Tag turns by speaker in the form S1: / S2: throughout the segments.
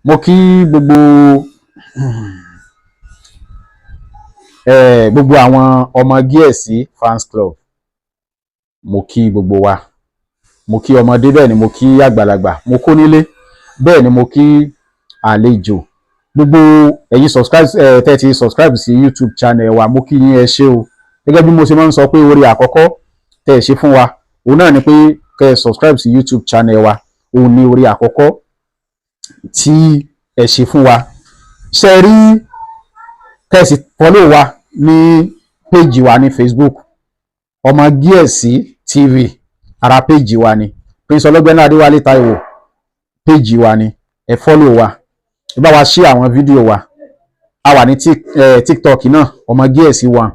S1: mo kí gbogbo àwọn ọmọ Gíẹ̀sí fans club, mo kí gbogbo wa, mo kí ọmọdé, bẹ́ẹ̀ ni mo kí àgbàlagbà, mo kó nílé, bẹ́ẹ̀ ni mo kí àlejò, gbogbo ẹ̀yin tẹ́ ti subscribe sí YouTube channel wa, mo kí yín, ẹ ṣé o. Gẹ́gẹ́ bí mo ṣe máa ń sọ pé oore àkọ́kọ́ tẹ́ ẹ ṣe fún wa òun náà ni pé kẹ́ ẹ subscribe sí YouTube channel wa, òun ni oore àkọ́kọ́ tí ẹ ṣe fún wa. Ṣé rí kẹ́ ẹ sì follow wa ní page wa ní Facebook, ọmọ Gíẹ̀sí TV, ara page wa ni. Prince Ọlọ́gbẹ́nlá Adéwálé Táíwò, page wa ni, ẹ follow wa, ẹ bá wa share àwọn fídíò wa. A wà ní TikTok náà, ọmọ Gíẹ̀sí wa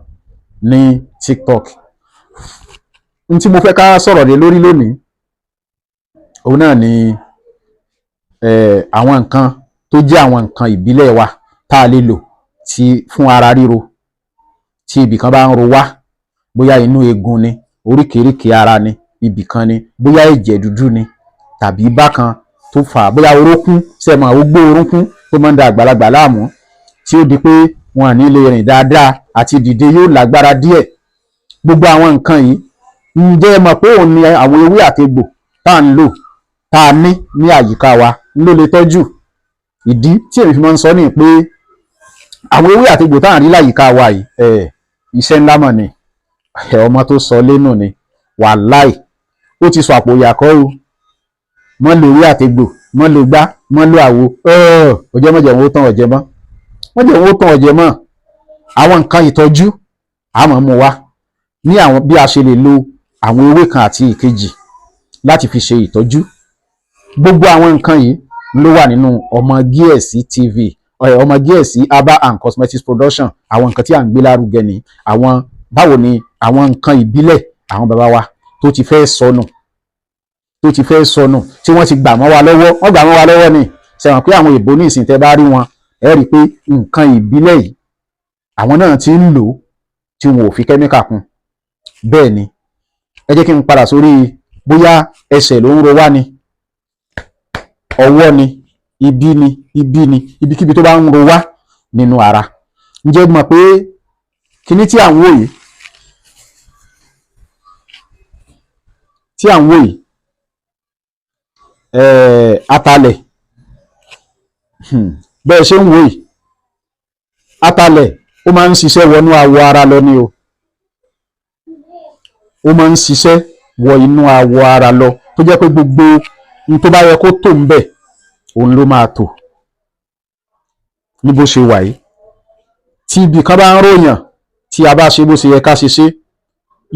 S1: ní TikTok. N tí mo fẹ́ ká sọ̀rọ̀ lé lórí lónìí òun náà ni àwọn nǹkan tó jẹ́ àwọn nǹkan ìbílẹ̀ wa tá a lè lò fún ara ríro, tí ibìkan bá ń ro wá, bóyá inú eegun ni, oríkèéríkèé ara ni, ibìkan ni, bóyá ẹ̀jẹ̀ dúdú ni, tàbí bákan tó fà á, bóyá orókún, sẹ́mọ̀ ogbó orókún tó máa ń da àgbàlagbà láàmú, tí ó di pé wọn à ní lè rìn dáadáa àti dìde yóò lágbára díẹ̀. Gbogbo àwọn nǹkan yìí, ǹjẹ́ ẹ mọ̀ pé òun ni àwọn ewé àtegbò tá à ń lò, tá a ní àyíká wa ló lè tọ́jú. Ìdí tí èmi fi máa ń sọ ní pé àwọn ewé àtegbò tá à ń rí láyìíká wa yìí, iṣẹ́ ńlá mọ̀ ni. Ọmọ tó sọ lẹ́nu ni, wàláì ó ti sọ àpò ìyàkọ́ o. Mọ́ lo ewé àtegbò, mọ́ lo gbá, mọ́ lo àwo, ọjọ́ mọ́jẹ̀ wọn ó tán ọ̀jẹ̀ mọ́, mọ́jẹ̀ wọn ó tán ọ̀jẹ̀ mọ́. Àwọn nǹkan ìtọ́jú àmọ́ mú wa ní àwọn bí a ṣe lè lo àwọn ewé kan àti ìkejì láti fi ṣe ìtọ́jú. Gbogbo àwọn nǹkan yìí ló wà nínú ọmọ Gíẹ̀sí TV, ọmọ Gíẹ̀sí Herbal and Cosmetics Production. Àwọn nǹkan tí à ń gbé lárugẹ ni àwọn báwo ni àwọn nǹkan ìbílẹ̀ àwọn bàbá wa tó ti fẹ́ sọnù, tí wọ́n ti gbà mọ́ wa lọ́wọ́, wọ́n gbà mọ́ wa lọ́wọ́ ni. Ṣẹ̀wọ̀n pé àwọn èbó ní ìsìn tẹ́ bá rí wọn, ẹ rí i pé nǹkan ìbílẹ̀ yìí àwọn náà ti ń lò ó tí wọn ò fi kẹ́míkà kún. Bẹ́ẹ̀ ni, ẹ jẹ́ kí n padà sórí bóyá ẹsẹ̀ ló ń ro wá ni, ọwọ́ ni, ibikíbi tó bá ń ro wá nínú ara. Ǹjẹ́ mọ̀ pé kíní tí à ń wò yìí, atalẹ̀, bẹ́ẹ̀ ṣe ń wò yìí, atalẹ̀ ó máa ń ṣiṣẹ́ wọnú awọ ara lọ ni o. Ó máa ń ṣiṣẹ́ wọ inú awọ ara lọ, tó jẹ́ pé gbogbo ohun tó bá yẹ kó tò ń bẹ̀ òun ló máa tò. Ní bó ṣe wà yìí, tí ibì kan bá ń ròyàn, tí a bá ṣe bó ṣe yẹ ká ṣe ṣe,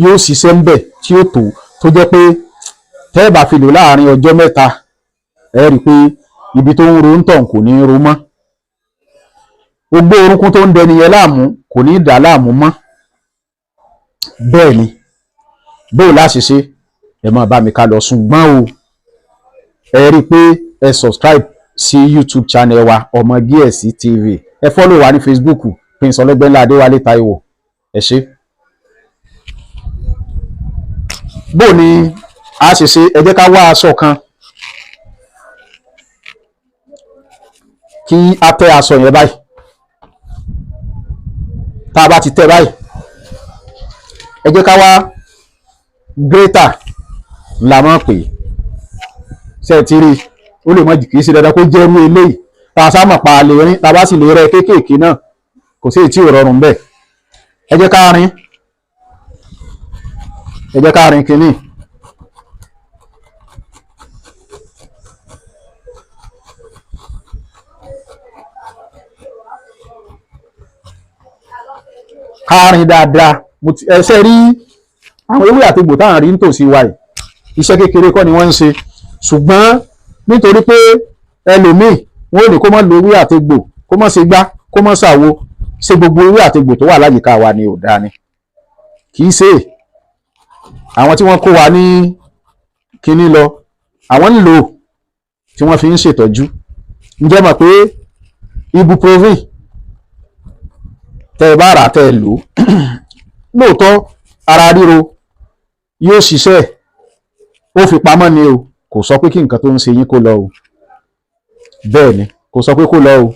S1: yóò ṣiṣẹ́ ń bẹ̀ tí ó tò, tó jẹ́ pé tẹ́ ẹ bá fi lò láàrin ọjọ́ mẹ́ta, ẹ rí i pé ibi tó ń ro ń tàn kò ní ro mọ́. Ogbó orúnkún tó ń dẹni yẹn láàmú kò ní dà láàmú mọ́. Bẹ́ẹ̀ ni, bóò láṣẹ ṣe, ẹ máa bá mi ká lọ. Ṣùgbọ́n o, ẹ rí i pé ẹ subscribe sí YouTube channel wa ọmọ Gíẹ̀sí TV, ẹ follow wa ní Facebook Prince Ọlọ́gbẹ́nlá Adéwálé Táíwò, ẹ ṣé. Bóò ni a ṣe ṣe, ẹ jẹ́ ká wá aṣọ kan kí a tẹ́ aṣọ yẹn báyìí. Tá a bá ti tẹ́ báyìí, ẹ jẹ́ ká wá grater la máa pè é. Ṣé ẹ ti rí i? Ó lè mọ kì í ṣe dandan kó jẹ́ irú eléyìí. Tá a sá mọ̀ pa lè rín, tá a bá sì lè rẹ kéékèèké náà, kò sí èyí tí ò rọrùn bẹ́ẹ̀. Ẹ jẹ́ ká rin kínní. Ká rin dáadáa. Ẹsẹ̀ rí àwọn ewé àtegbò tá à ń rí nítòsí wa yìí, iṣẹ́ kékeré kọ́ ni wọ́n ń ṣe. Ṣùgbọ́n nítorí pé ẹlòmíì wọn ò ní kó má lo ewé àtegbò, kó má ṣe gbá, kó má ṣàwo, ṣe gbogbo ewé àtegbò tó wà láyìíká wa ni ò dáa ni. Kì í ṣe àwọn tí wọ́n kó wa ní kinní lọ, àwọn ń lò tí wọ́n fi ń ṣètọ́jú. Ǹjẹ́ mọ̀ pé ibuprofen tẹ́ ẹ bá rà tẹ́ ẹ lò lóòótọ́ ara ríro yóò ṣiṣẹ́, ó fi pamọ́ ni o, kò sọ pé kí nǹkan tó ń ṣe yín kó lọ o. Bẹ́ẹ̀ ni, kò sọ pé kó lọ o.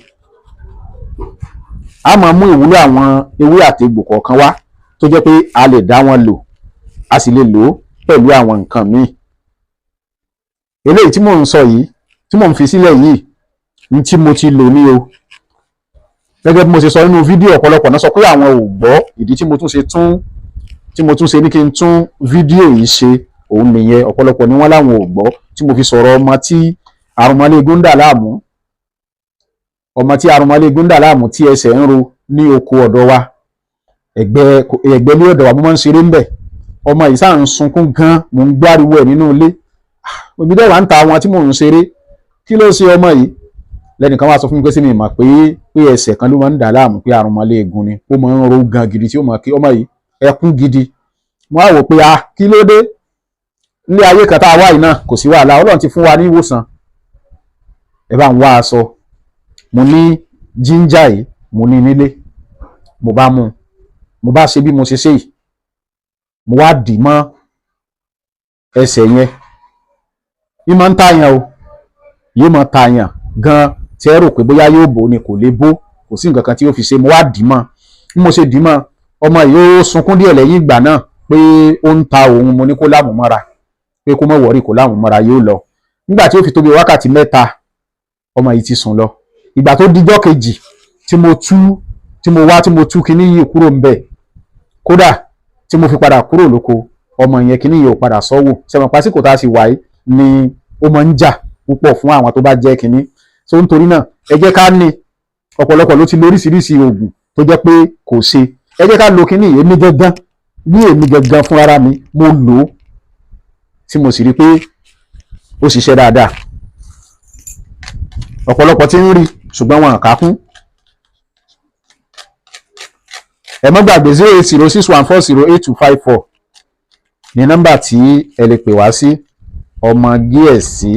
S1: A máa mú ìwúlò àwọn ewé àti egbò kọ̀ọ̀kan wá tó jẹ́ pé a lè dá wọn lò, a sì lè lò ó pẹ̀lú àwọn nǹkan míì. Eléyìí tí mò ń sọ yìí, tí mò ń fi sílẹ̀ yìí, ní tí mo ti lò ní o. Gẹ́gẹ́ bí mo ṣe sọ nínú fídíò, ọ̀pọ̀lọpọ̀ náà sọ pé àwọn ò gbọ́ ìdí tí mo tún ṣe ní kí n tún fídíò yìí ṣe, òun nìyẹn. Ọ̀pọ̀lọpọ̀ ni wọ́n láwọn ò gbọ́ tí mo fi sọ̀rọ̀ ọmọ tí àrùnmọ́léegun ń dà láàmú, tí ẹsẹ̀ ń ro ní oko ọ̀dọ̀ wa, ẹ̀gbẹ́ ní ọ̀dọ̀ wa mo máa ń ṣeré ń bẹ̀. Ọmọ yìí sáà ń sunkún gan, mò ń gbáriwo ẹ̀ nínú ilé. Òbí dẹ̀ wá ń ta àwọn tí mò ń ṣeré, kí ló ṣe ọmọ yìí? Lẹ́nìkan wá sọ fún mi pé sí mi mà pé ẹsẹ̀ kan ló máa ń dà láàmú, pé àrùnmọ́léegun ni, ó máa ń ro gan gidi tí ó máa kí ọmọ yìí ẹkún gidi. Mo á wò pé kí ló dé? Ilé ayé kan tá a wá yìí náà kò sí wàhálà, Ọlọ́run ti fún wa ní ìwòsàn. Ẹ bá ń wá aṣọ, mo ní jíńjà yìí, mo ní nílé, mo bá mú, mo bá ṣe bí mo ṣe ṣe yìí, mo wá dì mọ́ ẹsẹ̀ yẹn. Yìí máa ń tàyàn o, yóò máa tàyàn gan, tí ẹ rò pé bóyá yóò bò ni, kò lè bó, kò sí nǹkan kan tí ó fi ṣe. Mo wá dì mọ́, bí mo ṣe dì mọ́, ọmọ yìí ó sunkún díẹ̀ lẹ́yìn ìgbà náà pé ó ń ta òun. Mo ní kó láàmú mọ́ra, pé kó má wọ̀rí, kó láàmú mọ́ra, yóò lọ. Nígbà tí ó fi tó bí wákàtí 3, ọmọ yìí ti sùn lọ. Ìgbà tó dijọ́ kejì tí mo tú kinní yìí kúrò ń bẹ̀, kódà tí mo fi padà kúrò lóko, ọmọ yẹn kinní yìí ò padà sọ́wọ́. Ṣẹ̀mọ̀ pásíkò tá a sì wáyé ni ó máa ń jà púpọ̀ fún àwọn tó bá jẹ́ kinní. So nítorí náà ẹ jẹ́ ká ní, ọ̀pọ̀lọpọ̀ ló ti lo oríṣiríṣi oògùn tó jẹ́ pé kò ṣe. Ẹ jẹ́ ká lo kinní yìí. Èmi gangan fún ara mi, mo lò ó tí mo sì rí pé ó ṣiṣẹ́ dáadáa. Ọ̀pọ̀lọpọ̀ tí ń rí ṣùgbọ́n wọn kà kún. Ẹ má gbàgbé 08061408254 ní nọ́mbà tí ẹ lè pè wá sí. Ọmọ Gíẹ̀sí.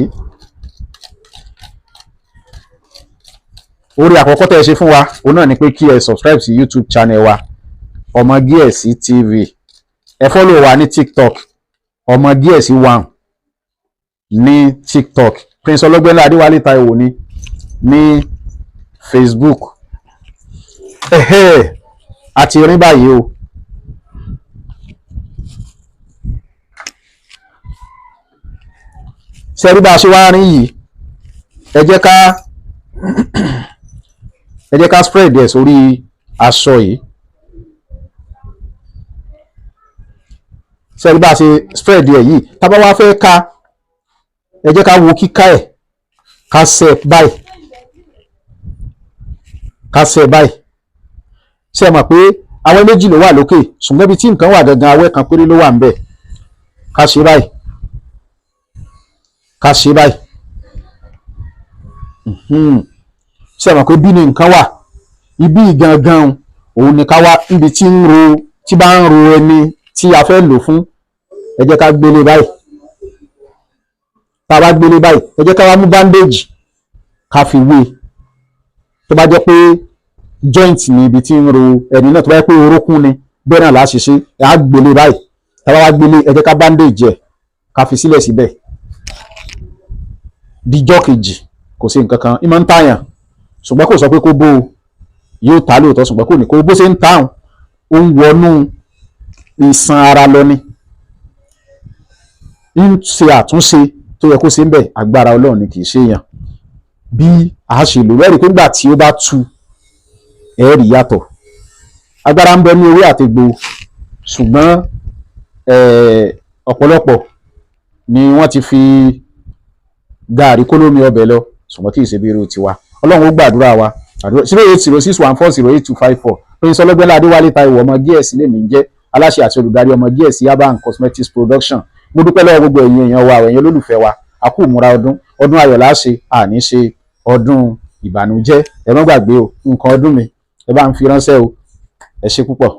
S1: Orí àkọ́kọ́ tẹ́ ẹ ṣe fún wa òun náà ni pé kí ẹ subscribe sí YouTube channel wa, Ọmọ Gíẹ̀sí TV. Ẹ follow wa ní TikTok, Ọmọ Gíẹ̀sí 1 ní TikTok. Prince Ọlọ́gbẹ́nlá Adéwálé Táíwò ní Facebook. Àti rin báyìí o. Ṣẹ́rí bá a ṣe wá rin yìí, ẹ jẹ́ ká spread ẹ̀ sórí aṣọ yìí. Ṣẹ́rí bá a ṣe spread ẹ̀ yìí, tá bá wá fẹ́ ká, ẹ jẹ́ ká wo kíká ẹ̀, ká ṣe báyìí, ṣé ẹ mọ̀ pé awẹ́ méjì ló wà lókè, ṣùgbọ́n ibi tí nǹkan wà gangan awẹ́ kan péré ló wà ńbẹ̀. Ká ṣe báyìí, ṣé ẹ mọ̀ pé bí ni nǹkan wà, ibi gangan òun ni ká wá, níbi tí bá ń ro ẹni tí a fẹ́ lò fún. Ẹ jẹ́ ká gbélé báyìí. Tá a bá gbélé báyìí, ẹ jẹ́ ká wá mú bandage ká fi wé. Tó bá jẹ́ pé joint ni ibi tí ń ro ẹni náà, tó bá jẹ́ pé orókún ni, bẹ́ẹ̀ náà láti ṣe. Ẹ á gbélé báyìí. Tá a bá wá gbélé, ẹ jẹ́ ká bandage ẹ̀ ká fi sílẹ̀ síbẹ̀. Dijọ́ kejì kò sí nǹkan kan, ìmọ̀ ń tàyàn ṣùgbọ́n kò sọ pé kó bó o, yóò ta lóòótọ́ ṣùgbọ́n kò ní kó bó ṣe ń tàun, ó ń wọnú ìṣàn ara lọ ni, ń ṣe àtúnṣe tó yẹ kó ṣe ń bẹ̀. Agbára Ọlọ́run ni, kì í ṣe èèyàn. Bí a ṣe lò lẹ́rìí pé nígbà tí ó bá tu, ẹ rí yàtọ̀. Agbára ń bẹ ní ewé àtegbò, ṣùgbọ́n ọ̀pọ̀lọpọ̀ ni wọ́n ti fi gààrí kólómi ọbẹ̀ lọ, ṣùgbọ́n kì í ṣe bí irú tiwa. Ọlọ́run ó gbàdúrà wa. 08061408254. Prince Ọlọ́gbẹ́nlá Adéwálé Táíwò, Ọmọ Gíẹ̀sí lèmi ń jẹ́, aláṣẹ àti olùdarí Ọmọ Gíẹ̀sí Herbal and Cosmetics Production. Mo dúpẹ́ lọ́wọ́ gbogbo ẹ̀yin èèyàn wa, ẹ̀yin olólùfẹ́ wa. A kú ìmúra ọdún ayọ̀ la ṣe, àní ṣe ọdún ìbànújẹ́. Ẹ má gbàgbé o, nǹkan ọdún mi ẹ bá ń fi ránṣẹ́ o. Ẹ ṣé púpọ̀.